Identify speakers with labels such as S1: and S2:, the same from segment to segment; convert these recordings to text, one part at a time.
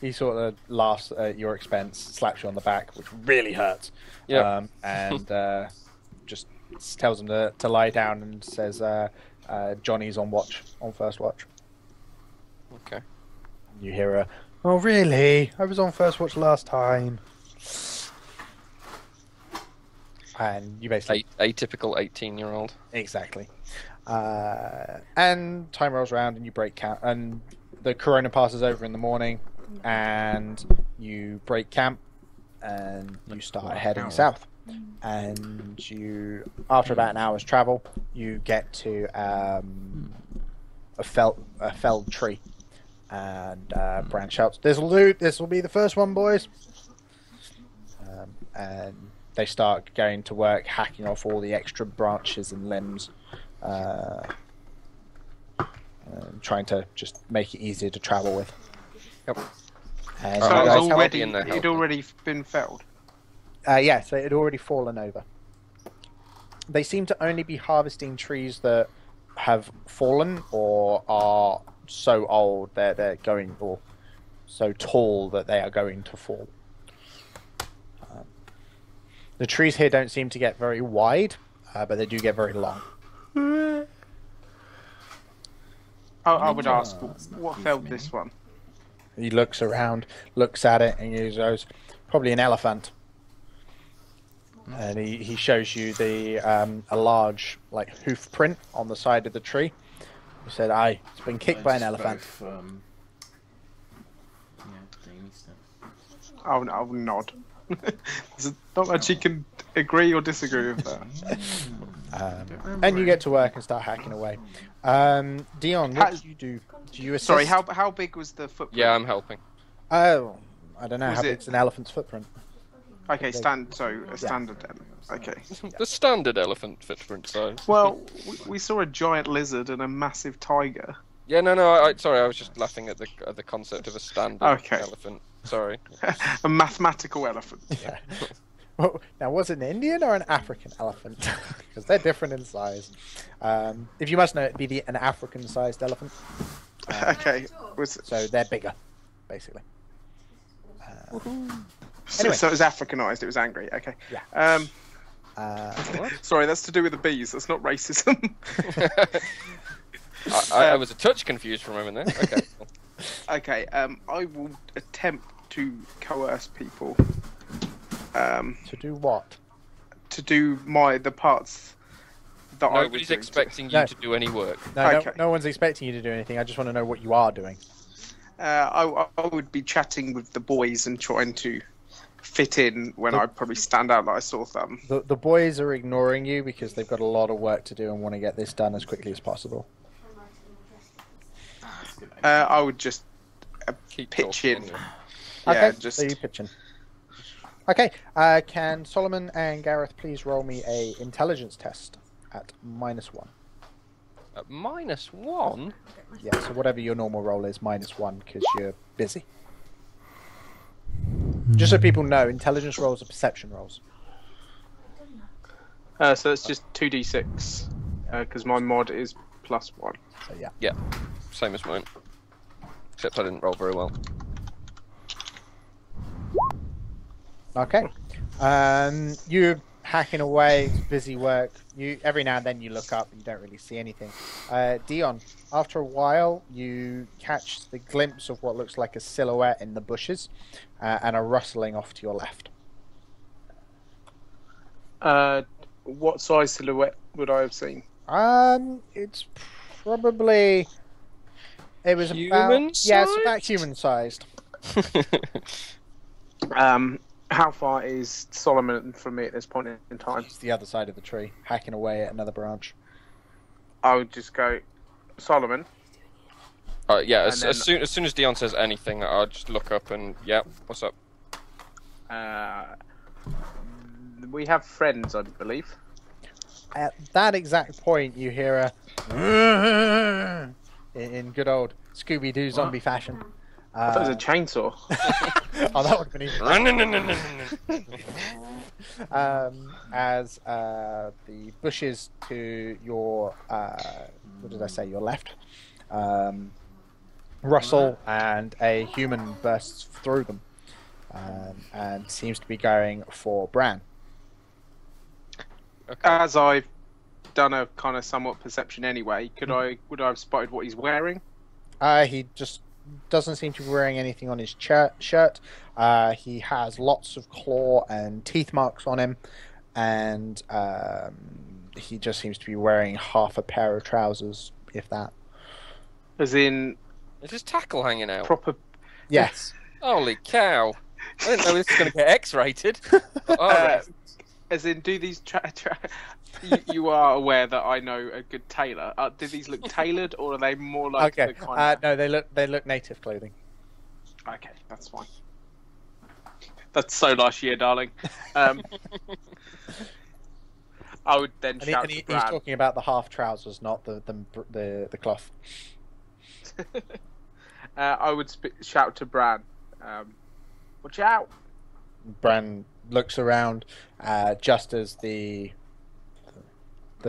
S1: He sort of laughs at your expense, slaps you on the back, which really hurts.
S2: Yeah.
S1: And just tells him to lie down and says, Johnny's on watch, on first watch.
S2: Okay.
S1: You hear a, "Oh, really? I was on first watch last time." And you basically...
S2: Atypical 18-year-old.
S1: Exactly. And time rolls around and you break camp, and the corona passes over in the morning, and you break camp, and you start heading south. And you, after about an hour's travel, you get to a felled tree. And Bran shouts, "This'll do. This will be the first one, boys." And they start going to work, hacking off all the extra branches and limbs, trying to just make it easier to travel with.
S2: Yep.
S1: And
S3: So
S2: I'll
S3: it'd already been felled.
S1: yeah, so it had already fallen over. They seem to only be harvesting trees that have fallen or are so old that they're going, or so tall that they are going to fall. The trees here don't seem to get very wide, but they do get very long.
S3: I would ask, what felled this one?
S1: He looks around, looks at it, and he goes, "Probably an elephant." And he shows you the a large hoof print on the side of the tree. He said, "Aye, it's been kicked by an elephant."
S3: I'll nod. There's not much you can agree or disagree with that.
S1: And you get to work and start hacking away. Dion, what do you do? Do you assist?
S3: Sorry, how big was the footprint?
S2: Yeah, I'm helping.
S1: Oh, I don't know.
S3: Was
S1: How
S3: it-
S1: big's an elephant's footprint?
S3: Okay, standard then. Okay.
S2: The standard elephant footprint size.
S3: Well, we saw a giant lizard and a massive tiger.
S2: Yeah, no. Sorry, I was just laughing at the concept of a standard
S3: Okay.
S2: elephant. Sorry.
S3: A mathematical elephant.
S1: Yeah. Well, now, was it an Indian or an African elephant? Because they're different in size. If you must know, it'd be an African-sized elephant.
S3: Okay.
S1: So they're bigger, basically.
S3: So
S1: Anyway.
S3: it was Africanized. It was angry. Okay.
S1: Yeah.
S3: Sorry, that's to do with the bees. That's not racism.
S2: I was a touch confused for a moment there. Okay. Cool.
S3: Okay. I will attempt to coerce people.
S1: To do what?
S3: To do the parts that I was
S2: Nobody's
S3: doing
S2: expecting you
S1: No.
S2: to do any work.
S1: No,
S3: Okay.
S1: no one's expecting you to do anything. I just want to know what you are doing.
S3: I would be chatting with the boys and trying to fit in when I probably stand out like a sore thumb.
S1: The boys are ignoring you because they've got a lot of work to do and want to get this done as quickly as possible.
S3: I would just
S2: Keep
S3: pitch
S2: talking
S3: in.
S2: anyway.
S3: Yeah,
S1: Okay,
S3: just
S1: so you pitch in. Okay, can Solomon and Gareth please roll me a intelligence test at -1?
S2: At -1?
S1: Yeah, so whatever your normal roll is, -1 because you're busy. Just so people know, intelligence rolls are perception rolls.
S3: so it's just 2d6 because my mod is +1.
S1: So yeah.
S2: Yeah. Same as mine. Except I didn't roll very well.
S1: Okay. You're hacking away, it's busy work. You every now and then you look up and you don't really see anything. Dion, after a while you catch the glimpse of what looks like a silhouette in the bushes and a rustling off to your left.
S3: What size silhouette would I have seen?
S1: It's probably it was
S2: Human
S1: about yeah, it's
S2: sized?
S1: about human sized.
S3: How far is Solomon from me at this point in time?
S1: It's the other side of the tree, hacking away at another branch.
S3: I would just go, Solomon.
S2: Yeah,
S3: And then-
S2: as soon as Dion says anything, I'll just look up and yeah, what's up?
S3: We have friends, I believe.
S1: At that exact point, you hear a in good old Scooby-Doo zombie fashion.
S3: I thought it was a chainsaw.
S1: Oh, that would have been even. As the bushes to your, what did I say, your left, rustle, and a human bursts through them, and seems to be going for Bran.
S2: Okay.
S3: As I've done a kind of somewhat perception anyway, would I have spotted what he's wearing?
S1: He just doesn't seem to be wearing anything on his shirt. He has lots of claw and teeth marks on him, and he just seems to be wearing half a pair of trousers, if that.
S3: As in
S2: Is his tackle hanging out?
S3: proper.
S1: Yes.
S2: Holy cow! I didn't know this was going to get X-rated.
S3: As in, do these you are aware that I know a good tailor. Do these look tailored, or are they more like
S1: Okay.
S3: the kind of...
S1: No, they look native clothing.
S3: Okay, that's fine. That's so last year, darling. I would then shout to
S1: He's
S3: Bran.
S1: talking about the half trousers, not the cloth.
S3: I would shout to Bran. Watch out!
S1: Bran looks around, just as the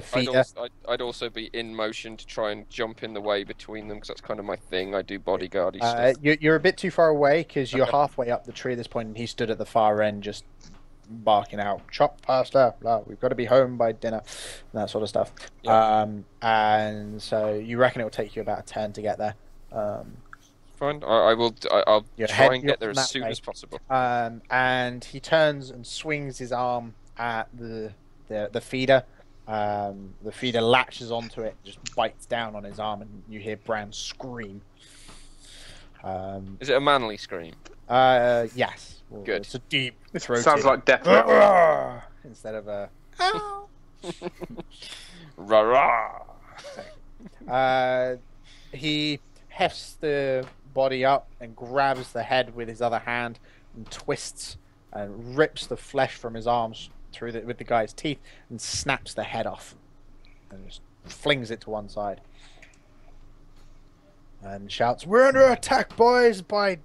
S1: feeder.
S2: I'd also be in motion to try and jump in the way between them because that's kind of my thing. I do bodyguardy stuff.
S1: You're a bit too far away because you're halfway up the tree at this point, and he stood at the far end just barking out, "Chop faster! We've got to be home by dinner," and that sort of stuff.
S2: Yeah.
S1: And so you reckon it will take you about a turn to get there.
S2: Fine. I'll try and get there as
S1: that
S2: soon
S1: way.
S2: as possible.
S1: And he turns and swings his arm at the feeder. The feeder latches onto it, just bites down on his arm, and you hear Bran scream.
S2: Is it a manly scream?
S1: Yes. Well,
S2: Good.
S1: It's a deep throat.
S3: Sounds like death metal.
S1: Instead of a.
S2: Rah rah.
S1: He hefts the body up and grabs the head with his other hand and twists and rips the flesh from his arms with the guy's teeth and snaps the head off and just flings it to one side and shouts, "We're under attack, boys, by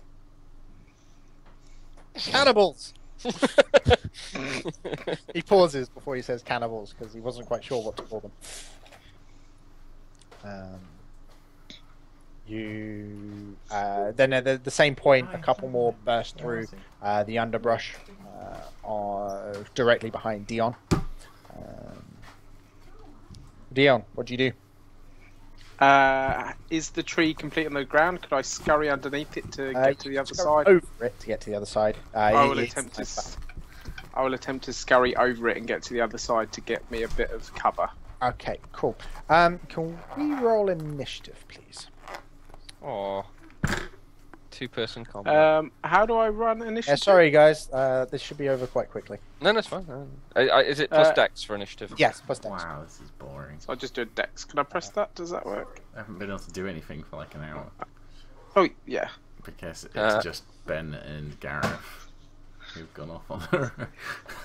S1: cannibals!" He pauses before he says cannibals because he wasn't quite sure what to call them. Then at the same point, a couple more burst through the underbrush directly behind Dion. Dion, what do you do?
S3: Is the tree complete on the ground? Could I scurry underneath it to get to the other side?
S1: Over it to get to the other side.
S3: I will attempt to scurry over it and get to the other side to get me a bit of cover.
S1: Okay, cool. Can we roll initiative, please?
S2: Oh, 2-person combat.
S3: How do I run initiative?
S1: Sorry, guys. This should be over quite quickly.
S2: No, that's fine. Is it plus dex for initiative?
S1: Yes, plus dex.
S4: Wow, this is boring.
S3: So I just do a dex. Can I press that? Does that work?
S4: I haven't been able to do anything for like an hour
S3: Oh, yeah.
S4: because it's just Ben and Gareth who've gone off on their own.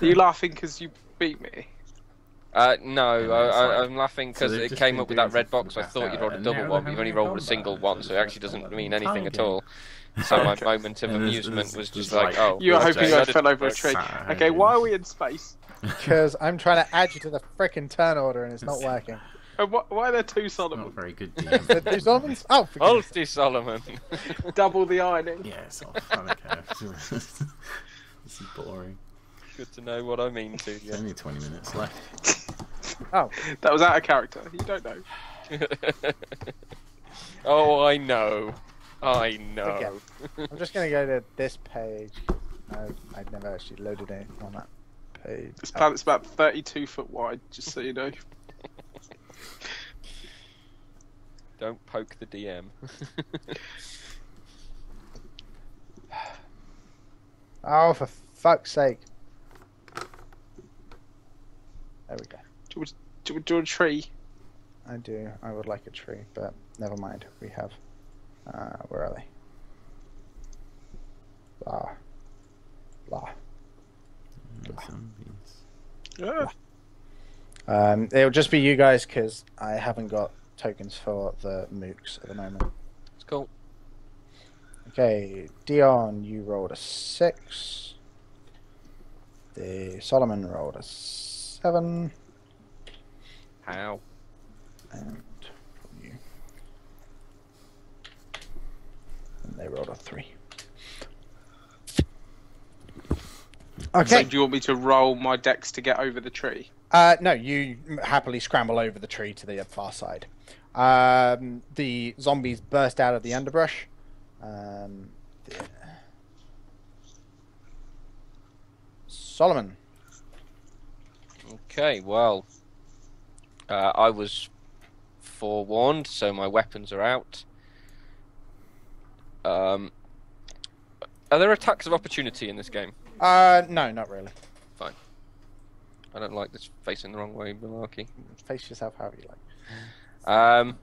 S3: Are you laughing because you beat me?
S2: No,
S4: like-
S2: I'm laughing because
S4: they've
S2: it
S4: just
S2: came
S4: been
S2: up with
S4: doing
S2: that red
S4: something
S2: box. I
S4: back
S2: thought you'd
S4: out,
S2: rolled a
S4: and
S2: double
S4: now
S2: one,
S4: they're
S2: but you've only
S4: having a
S2: rolled a single
S4: combat.
S2: one, so it actually doesn't mean anything at all. So my moment of
S4: And there's-
S2: amusement
S4: there's-
S2: was just
S4: there's
S2: like,
S4: like-
S2: oh.
S3: You were
S4: Well,
S3: hoping
S4: Jay,
S3: I fell over a
S2: that's
S3: tree.
S4: sad.
S3: Okay, why are we in space?
S1: Because I'm trying to add you to the frickin' turn order and it's not working.
S3: And why are there two
S4: Not
S3: Solomons?
S4: very good
S1: The
S4: DM.
S1: two Solomons? Oh, for goodness
S2: Alty Solomon.
S3: Double the ironing.
S4: Yeah, it's off. I don't care. This is boring.
S2: Good to know what I mean to
S4: There's
S2: you.
S4: only 20 minutes left.
S1: sake. Oh,
S3: That was out of character. You don't know.
S2: Oh, I know. I know.
S1: Okay. I'm just going to go to this page. I've never actually loaded anything on that page.
S3: This planet's about 32 foot wide, just so you know.
S2: Don't poke the DM.
S1: Oh, for fuck's sake. There we go.
S3: Do you want a tree?
S1: I do. I would like a tree, but never mind. We have. Where are they? Blah. Blah.
S4: Zombies.
S3: Yeah.
S1: It'll just be you guys because I haven't got tokens for the mooks at the moment.
S2: It's cool.
S1: Okay, Dion, you rolled a 6. The Solomon rolled a 7.
S2: How?
S1: And you. They rolled a 3.
S3: So
S1: Okay.
S3: do you want me to roll my dex to get over the tree?
S1: No, you happily scramble over the tree to the far side. The zombies burst out of the underbrush. Solomon.
S2: Okay, well, I was forewarned, so my weapons are out. Are there attacks of opportunity in this game?
S1: No, not really.
S2: Fine. I don't like this facing the wrong way malarkey.
S1: Face yourself however you like.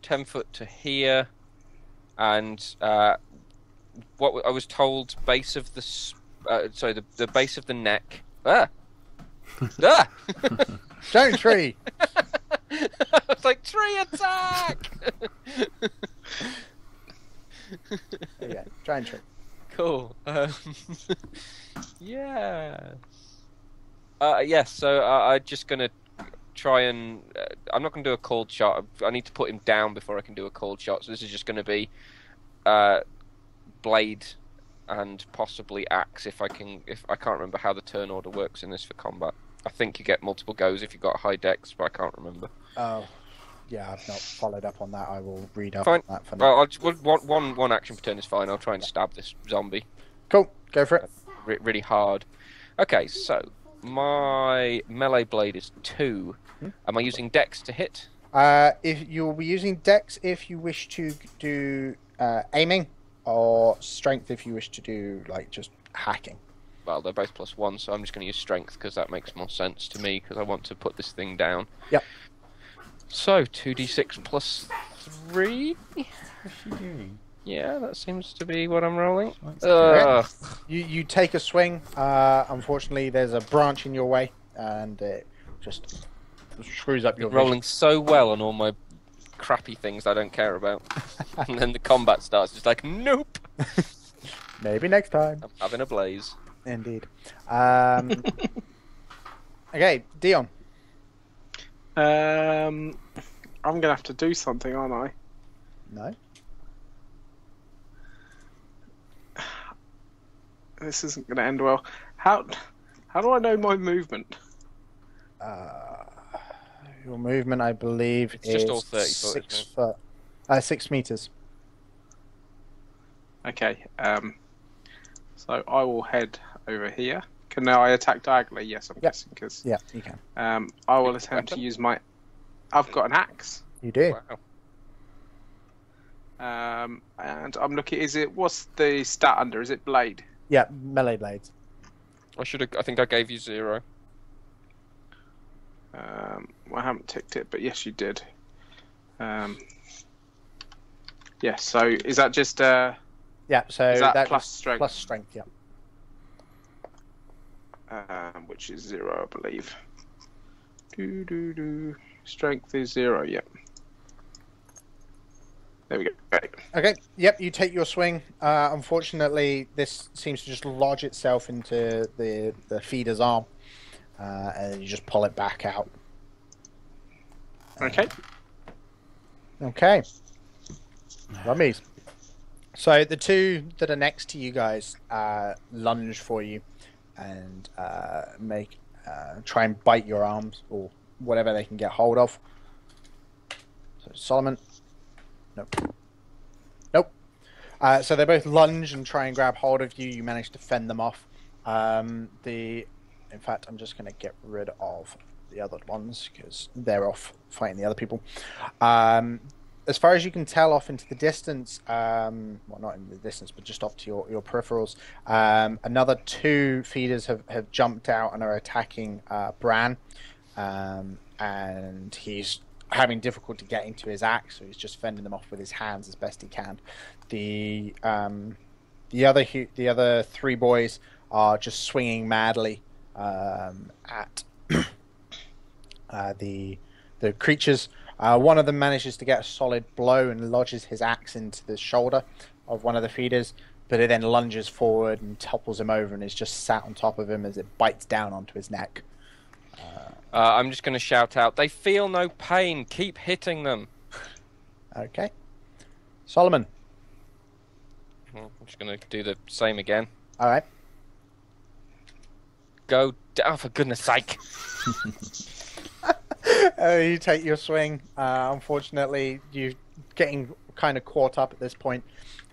S2: 10 foot to here, and what I was told, base of the the base of the neck. Ah!
S1: Giant tree!
S2: I was like, tree attack!
S1: Yeah, giant tree.
S2: Cool. Yeah. Yes, so I'm just going to try and... I'm not going to do a cold shot. I need to put him down before I can do a cold shot. So this is just going to be blade and possibly axe if I can't remember how the turn order works in this for combat. I think you get multiple goes if you've got a high dex, but I can't remember.
S1: Oh, yeah, I've not followed up on that. I will read up
S2: Fine.
S1: on that for now.
S2: Well, I'll just, one action per turn is fine. I'll try and stab this zombie.
S1: Cool, go for it.
S2: Really hard. Okay, so my melee blade is 2. Am I using dex to hit?
S1: If you'll be using dex if you wish to do aiming, or strength if you wish to do like just hacking.
S2: Well, they're both +1, so I'm just going to use strength because that makes more sense to me because I want to put this thing down.
S1: Yep.
S2: So 2d6 plus 3. Yeah, that seems to be what I'm rolling.
S1: You take a swing. Unfortunately, there's a branch in your way, and it just screws up your vision.
S2: Rolling so well on all my crappy things I don't care about, and then the combat starts. Just like, nope.
S1: Maybe next time.
S2: I'm having a blaze.
S1: Indeed. Okay, Dion.
S3: I'm gonna have to do something, aren't I?
S1: No.
S3: This isn't gonna end well. How do I know my movement?
S1: Your movement, I believe,
S2: It's
S1: is
S2: just all 30 foot,
S1: 6
S2: isn't
S1: foot. 6 meters.
S3: Okay. So I will head over here. Can I attack diagonally? Yes, I'm guessing because.
S1: Yeah, you can.
S3: I will attempt to use my. I've got an axe.
S1: You do.
S2: Wow.
S3: And I'm looking. What's the stat under? Is it blade?
S1: Yeah, melee blades.
S2: I think I gave you 0.
S3: I haven't ticked it, but yes, you did. Yes. So is that just
S1: Yeah, so
S3: is that
S1: that
S3: plus
S1: was
S3: strength?
S1: Plus strength, yeah.
S3: Which is 0, I believe. Strength is 0. Yep. There we go. Right.
S1: Okay, yep, you take your swing. Unfortunately, this seems to just lodge itself into the feeder's arm, and you just pull it back out.
S3: Okay.
S1: Okay. Rummies. So the two that are next to you guys lunge for you and try and bite your arms or whatever they can get hold of. So Solomon. Nope. Nope. So they both lunge and try and grab hold of you. You manage to fend them off. In fact, I'm just going to get rid of the other ones because they're off fighting the other people. As far as you can tell off into the distance, well, not in the distance, but just off to your peripherals, another 2 feeders have jumped out and are attacking Bran. And he's having difficulty getting to his axe, so he's just fending them off with his hands as best he can. The other 3 boys are just swinging madly at the creatures. One of them manages to get a solid blow and lodges his axe into the shoulder of one of the feeders, but it then lunges forward and topples him over and is just sat on top of him as it bites down onto his neck.
S2: I'm just going to shout out, they feel no pain, keep hitting them.
S1: Okay. Solomon.
S2: I'm just going to do the same again.
S1: All right.
S2: Go down, for goodness sake.
S1: You take your swing. Unfortunately, you're getting kind of caught up at this point.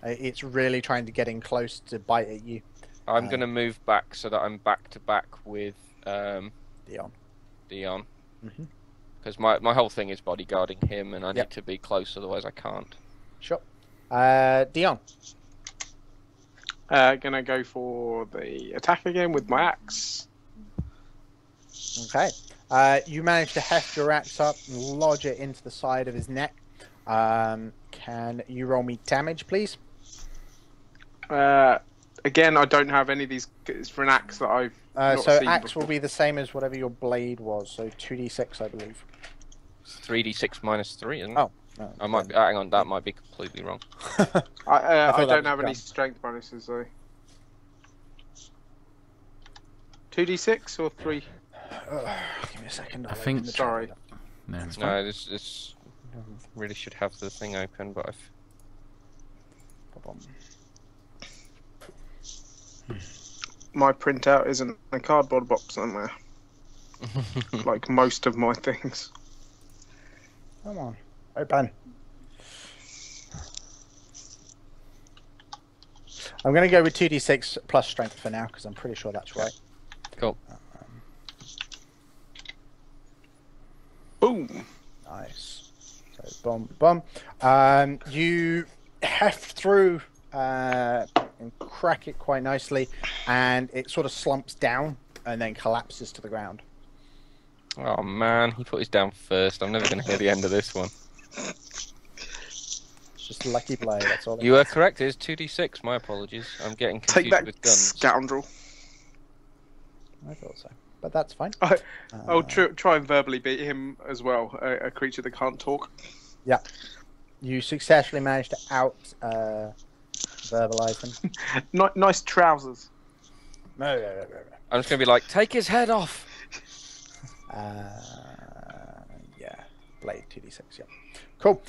S1: It's really trying to get in close to bite at you.
S2: I'm going to move back so that I'm back to back with
S1: Dion.
S2: Because my whole thing is bodyguarding him, and I need to be close, otherwise I can't.
S1: Sure. Dion.
S3: Gonna go for the attack again with my axe.
S1: Okay. You manage to heft your axe up and lodge it into the side of his neck. Can you roll me damage, please?
S3: Again, I don't have any of these. It's for an axe that I've not
S1: so
S3: seen
S1: axe
S3: before.
S1: will be the same as whatever your blade was, so 2d6, I believe.
S2: It's 3d6 minus 3, isn't it?
S1: Oh. No,
S2: I might be, hang on, that might be completely wrong.
S3: I don't have
S1: was
S3: any strength bonuses though. 2d6 or 3?
S1: Give me a second.
S4: I think-
S3: Sorry.
S4: No, it's fine.
S2: No, this really should have the thing open, but I've...
S3: My printout is in a cardboard box somewhere. Like most of my things.
S1: Come on. Open. I'm going to go with 2d6 plus strength for now, because I'm pretty sure that's right.
S2: Cool.
S3: Boom!
S1: Nice. So, boom. You heft through and crack it quite nicely, and it sort of slumps down and then collapses to the ground.
S2: Oh man, he put his down first. I'm never going to hear the end of this one.
S1: It's just a lucky play, that's all.
S2: You are correct, it is 2d6. My apologies. I'm getting
S3: Take
S2: confused
S3: that,
S2: with guns.
S3: scoundrel.
S1: I thought so. But that's fine.
S3: I'll try and verbally beat him as well, a creature that can't talk.
S1: Yeah. You successfully managed to out verbalize him.
S3: Nice trousers.
S1: No.
S2: I'm just going to be like, take his head off!
S1: Yeah. Blade 2d6, yeah. Cool.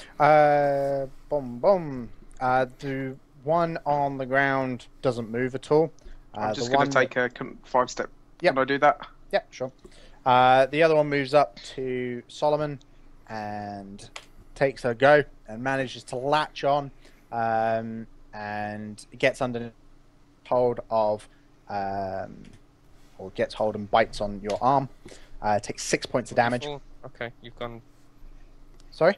S1: Boom. The one on the ground doesn't move at all.
S3: I'm just going to take a 5-step.
S1: Yep.
S3: Can I do that?
S1: Yeah, sure. The other one moves up to Solomon and takes a go and manages to latch on and gets under hold of or gets hold and bites on your arm. Takes 6 points of damage.
S2: Oh, okay, you've gone...
S1: Sorry?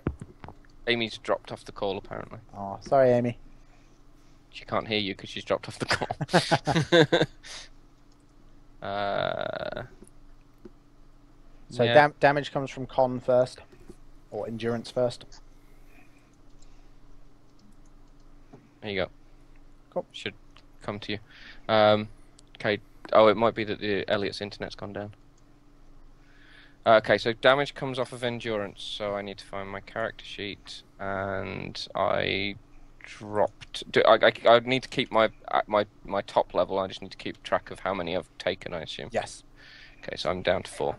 S2: Amy's dropped off the call, apparently.
S1: Oh, sorry, Amy.
S2: She can't hear you because she's dropped off the call.
S1: So
S2: yeah.
S1: damage comes from con first, or endurance first.
S2: There you go.
S1: Cool.
S2: Should come to you. Okay. Oh, it might be that the Elliot's internet's gone down. Okay, so damage comes off of endurance, so I need to find my character sheet, and I dropped. I need to keep my top level. I just need to keep track of how many I've taken, I assume.
S1: Yes.
S2: Okay, so I'm down to 4.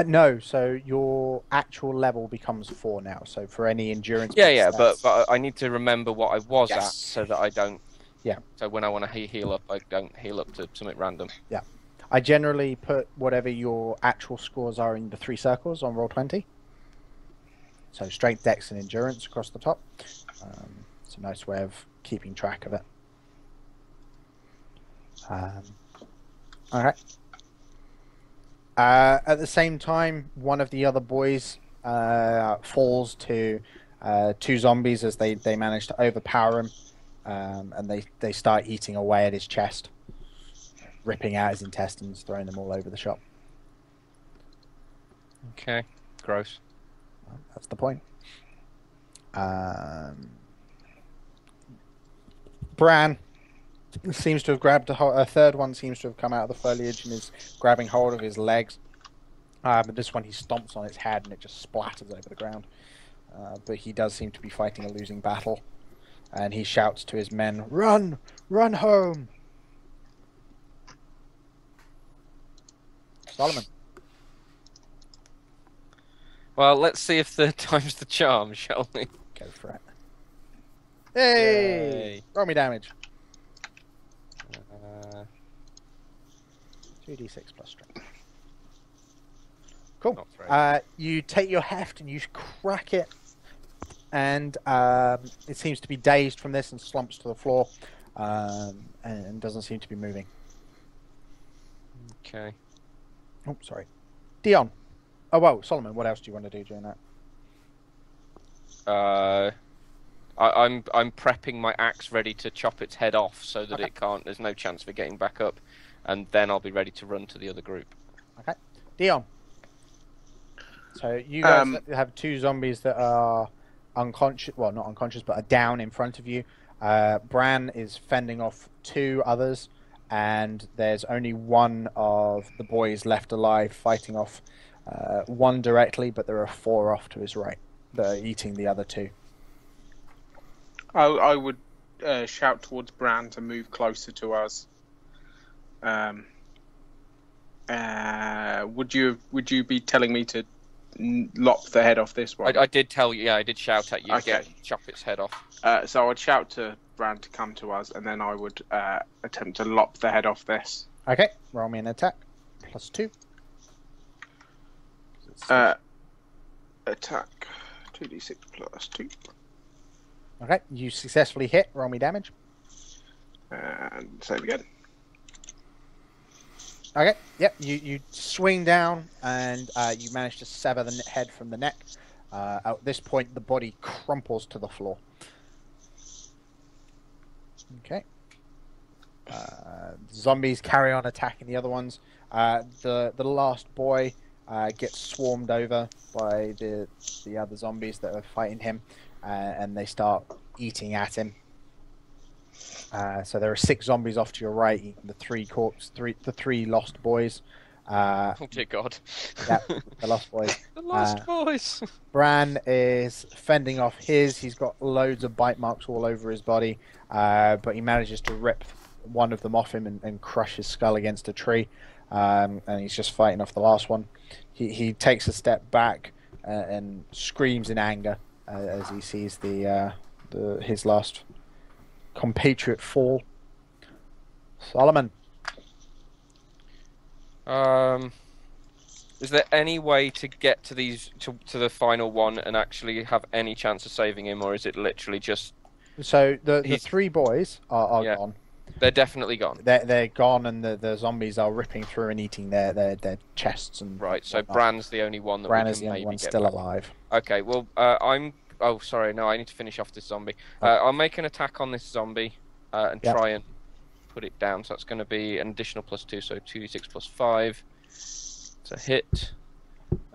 S1: No, so your actual level becomes 4 now. So for any endurance.
S2: Yeah,
S1: stats-
S2: but I need to remember what I was at,
S1: Yes.
S2: so that I don't.
S1: Yeah.
S2: So when I want to heal up, I don't heal up to something random.
S1: Yeah. I generally put whatever your actual scores are in the 3 circles on Roll20. So strength, dex, and endurance across the top. It's a nice way of keeping track of it. All right. At the same time, one of the other boys falls to 2 zombies as they manage to overpower him, and they start eating away at his chest, ripping out his intestines, throwing them all over the shop.
S2: Okay. Gross.
S1: Well, that's the point. Bran seems to have grabbed a third one. Seems to have come out of the foliage and is grabbing hold of his legs. But this one he stomps on its head and it just splatters over the ground. But he does seem to be fighting a losing battle, and he shouts to his men, "Run! Run home!" Solomon.
S2: Well, let's see if third time's the charm, shall we?
S1: Go for it. Hey!
S2: Yay.
S1: Roll me damage.
S2: Uh,
S1: 2d6 plus strength. Cool.
S2: Not great.
S1: You take your heft and you crack it, and it seems to be dazed from this and slumps to the floor, and doesn't seem to be moving.
S2: Okay.
S1: Oh, sorry. Dion. Oh, well, Solomon, what else do you want to do during that?
S2: I'm prepping my axe ready to chop its head off so that
S1: Okay.
S2: it can't. There's no chance of it getting back up, and then I'll be ready to run to the other group.
S1: Okay. Dion. So you guys have two zombies that are unconscious. Well, not unconscious, but are down in front of you. Bran is fending off two others, and there's only one of the boys left alive, fighting off one directly, but there are four off to his right that are eating the other two.
S3: I would shout towards Bran to move closer to us. Would you be telling me to lop the head off this one?
S2: I did tell you. Yeah, I did shout at you.
S3: Okay.
S2: Chop its head off.
S3: So I'd shout to Bran to come to us, and then I would attempt to lop the head off this.
S1: Okay, roll me an attack. +2.
S3: Attack 2d6 plus 2.
S1: Okay, you successfully hit. Roll me damage.
S3: And same again.
S1: Okay, yep, you swing down and you manage to sever the head from the neck. At this point, the body crumples to the floor. Okay. Zombies carry on attacking the other ones. The last boy gets swarmed over by the other zombies that are fighting him, and they start eating at him. So there are 6 zombies off to your right, eating the the three lost boys.
S2: Oh dear God!
S1: Yeah, the lost boys.
S2: The lost boys.
S1: Bran is fending off his. He's got loads of bite marks all over his body, but he manages to rip one of them off him and crush his skull against a tree. And he's just fighting off the last one. He takes a step back and screams in anger as he sees his last compatriot fall. Solomon.
S2: Is there any way to get to these to the final one and actually have any chance of saving him, or is it literally just?
S1: So the 3 boys are gone.
S2: They're definitely gone.
S1: They're gone, and the zombies are ripping through and eating their chests and
S2: Right. So
S1: whatnot.
S2: Bran's the only one that
S1: Bran
S2: we
S1: is
S2: can
S1: the only
S2: maybe
S1: one
S2: get
S1: still
S2: back.
S1: alive.
S2: Okay. Well, I'm. Oh, sorry. No, I need to finish off this zombie. I'll make an attack on this zombie and try and put it down. So that's going to be an additional +2, so 2d6 plus 5. It's a hit,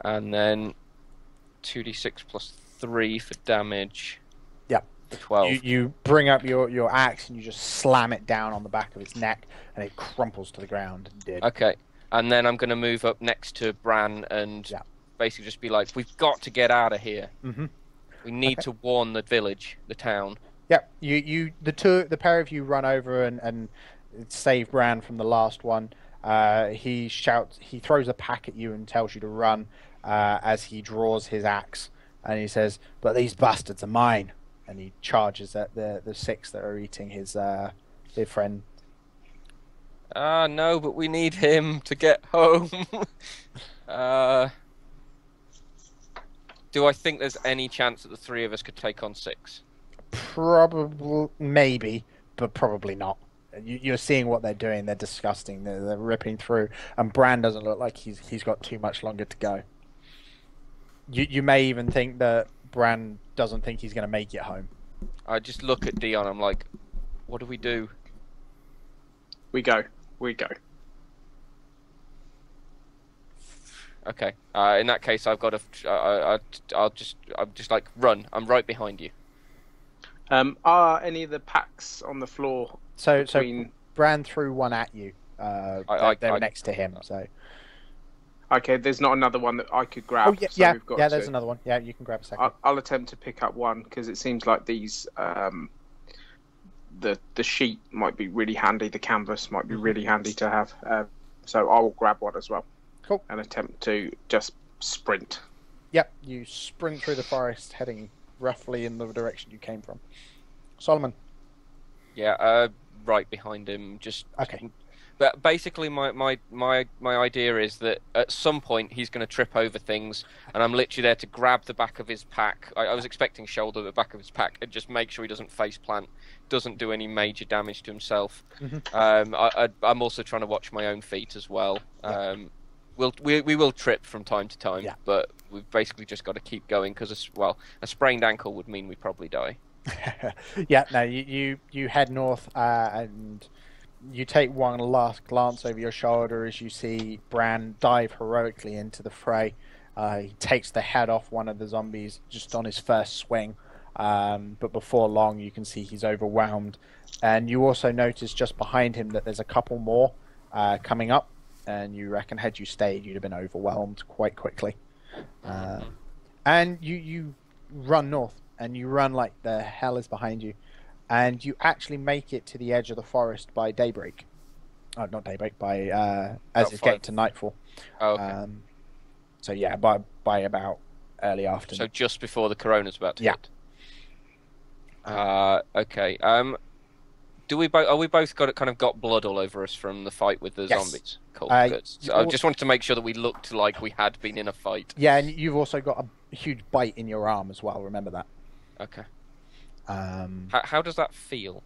S2: and then 2d6 plus 3 for damage.
S1: Yep.
S2: 12.
S1: You bring up your axe and you just slam it down on the back of its neck, and it crumples to the ground and dead.
S2: Okay, and then I'm going to move up next to Bran and basically just be like, "We've got to get out of here.
S1: Mm-hmm.
S2: We need to warn the village, the town."
S1: Yep. The pair of you run over and save Bran from the last one. He throws a pack at you and tells you to run as he draws his axe, and he says, "But these bastards are mine." And he charges at the 6 that are eating his friend.
S2: No, but we need him to get home. Do I think there's any chance that the 3 of us could take on 6?
S1: Probably, maybe, but probably not. You're seeing what they're doing. They're disgusting. They're ripping through, and Bran doesn't look like he's got too much longer to go. You may even think that Bran doesn't think he's going to make it home.
S2: I just look at Dion. I'm like, what do we do?
S3: We go.
S2: Okay. In that case, I've got to. I'm just like run. I'm right behind you.
S3: Are any of the packs on the floor?
S1: So
S3: between...
S1: Bran threw one at you. They were next to him. So.
S3: Okay, there's not another one that I could grab.
S1: Oh yeah,
S3: we've got
S1: there's another one. Yeah, you can grab a second.
S3: I'll attempt to pick up one because it seems like these the sheet might be really handy. The canvas might be really handy to have. So I will grab one as well.
S1: Cool.
S3: And attempt to just sprint.
S1: Yep, you sprint through the forest, heading roughly in the direction you came from. Solomon.
S2: Yeah, right behind him. Just
S1: Okay.
S2: But basically, my idea is that at some point he's going to trip over things, and I'm literally there to grab the back of his pack. I was expecting shoulder the back of his pack, and just make sure he doesn't face plant, doesn't do any major damage to himself. I'm also trying to watch my own feet as well. We will trip from time to time, but we've basically just got to keep going because a sprained ankle would mean we probably die.
S1: Yeah. No, you head north and. You take one last glance over your shoulder as you see Bran dive heroically into the fray. He takes the head off one of the zombies just on his first swing. But before long, you can see he's overwhelmed. And you also notice just behind him that there's a couple more coming up. And you reckon had you stayed, you'd have been overwhelmed quite quickly. And you run north, and you run like the hell is behind you. And you actually make it to the edge of the forest by daybreak. Oh, not daybreak, by as it's getting to nightfall.
S2: Oh, okay.
S1: So yeah, by about early afternoon.
S2: So just before the corona's about to hit. Okay. Are we both got blood all over us from the fight with the zombies? Cool. Good. So I just wanted to make sure that we looked like we had been in a fight.
S1: Yeah, and you've also got a huge bite in your arm as well. Remember that.
S2: Okay. How does that feel?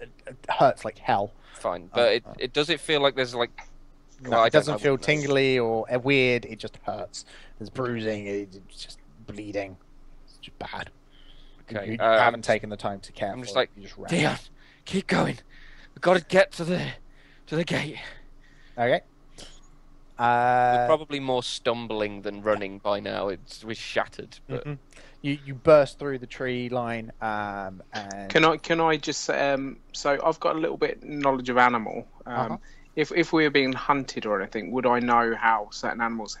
S1: It hurts like hell.
S2: Fine, but does it feel like there's like?
S1: No, it doesn't feel tingly or weird. It just hurts. There's bruising. It's just bleeding. It's just bad.
S2: Okay.
S1: You haven't taken the time to care.
S2: I'm just
S1: for
S2: like,
S1: it. You just ran.
S2: Dion, keep going. We've got to get to the gate.
S1: Okay.
S2: We're probably more stumbling than running by now. We're shattered. But...
S1: You burst through the tree line, and
S3: can I just so I've got a little bit knowledge of animal. If we were being hunted or anything, would I know how certain animals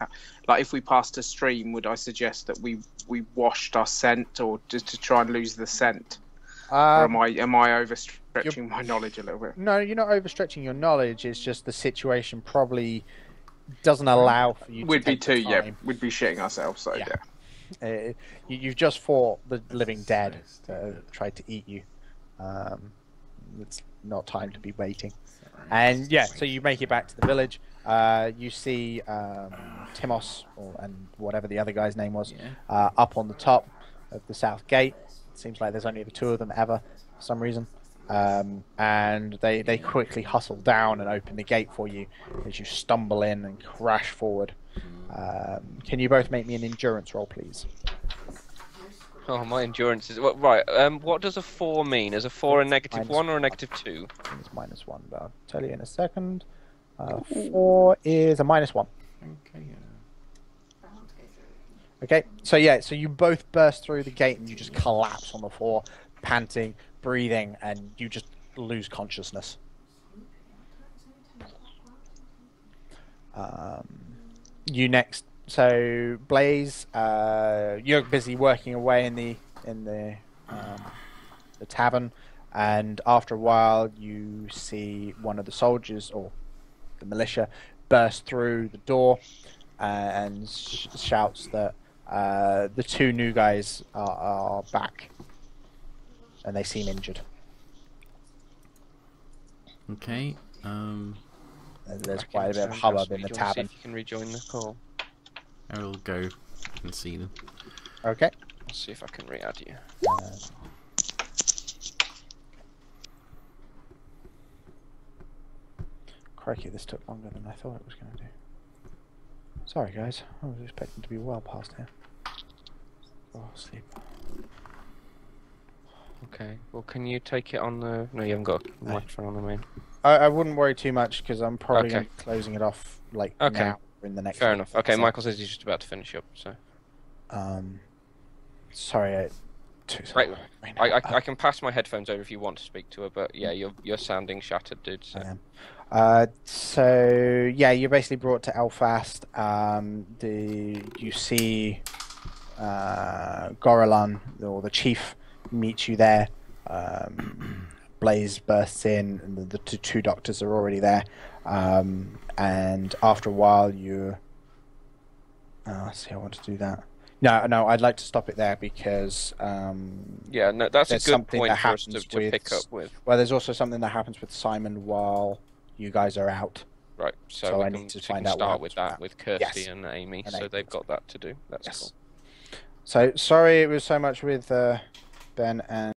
S3: like if we passed a stream, would I suggest that we washed our scent or just to try and lose the scent? Or am I overstretching my knowledge a little bit?
S1: No, you're not overstretching your knowledge. It's just the situation probably doesn't allow for you.
S3: We'd be shitting ourselves. So yeah.
S1: You've just fought the living dead that tried to eat you. It's not time to be waiting. And yeah, so you make it back to the village. You see Timos, and whatever the other guy's name was, up on the top of the south gate. It seems like there's only the two of them ever for some reason. And they quickly hustle down and open the gate for you as you stumble in and crash forward. Can you both make me an endurance roll, please?
S2: Oh, my endurance is... right, what does a 4 mean? Is a 4 a negative 1 or a negative 2?
S1: I think it's -1, but I'll tell you in a second. 4 is a -1. Okay, so yeah, so you both burst through the gate and you just collapse on the floor, panting, breathing, and you just lose consciousness. You next. So Blaze, you're busy working away in the tavern, and after a while you see one of the soldiers or the militia burst through the door and shouts that the two new guys are back, and they seem injured.
S4: Okay.
S1: There's quite a bit of hubbub in the tavern.
S2: See if you can rejoin the call.
S4: I will go and see them.
S1: Okay.
S2: Let's see if I can re-add you.
S1: Crikey, this took longer than I thought it was going to do. Sorry, guys. I was expecting to be well past here. Oh, sleep.
S2: Okay. Well, can you take it on the... No, you haven't got a microphone on the main.
S1: I wouldn't worry too much because I'm probably going to be closing it off like now or in the next.
S2: Fair enough. Okay, Michael says he's just about to finish up. So.
S1: Sorry.
S2: Right. I can pass my headphones over if you want to speak to her, but yeah, you're sounding shattered, dude. So.
S1: So yeah, you're basically brought to Elfast. You see Goralan, or the chief, meets you there. Blaze bursts in, and the two doctors are already there. And after a while, I want to do that. No, I'd like to stop it there because
S2: Yeah, no, that's a
S1: there's
S2: good
S1: something
S2: point
S1: that
S2: for us
S1: happens
S2: to
S1: with.
S2: pick up with.
S1: Well, there's also something that happens with Simon while you guys are out.
S2: Right, so
S1: So
S2: we
S1: I
S2: can,
S1: need to
S2: we
S1: find
S2: can
S1: out what
S2: start with
S1: happens
S2: that
S1: with
S2: with Kirsty
S1: Yes.
S2: and Amy,
S1: And
S2: so
S1: Amy,
S2: they've got that to do. That's
S1: Yes.
S2: cool.
S1: So sorry it was so much with Ben and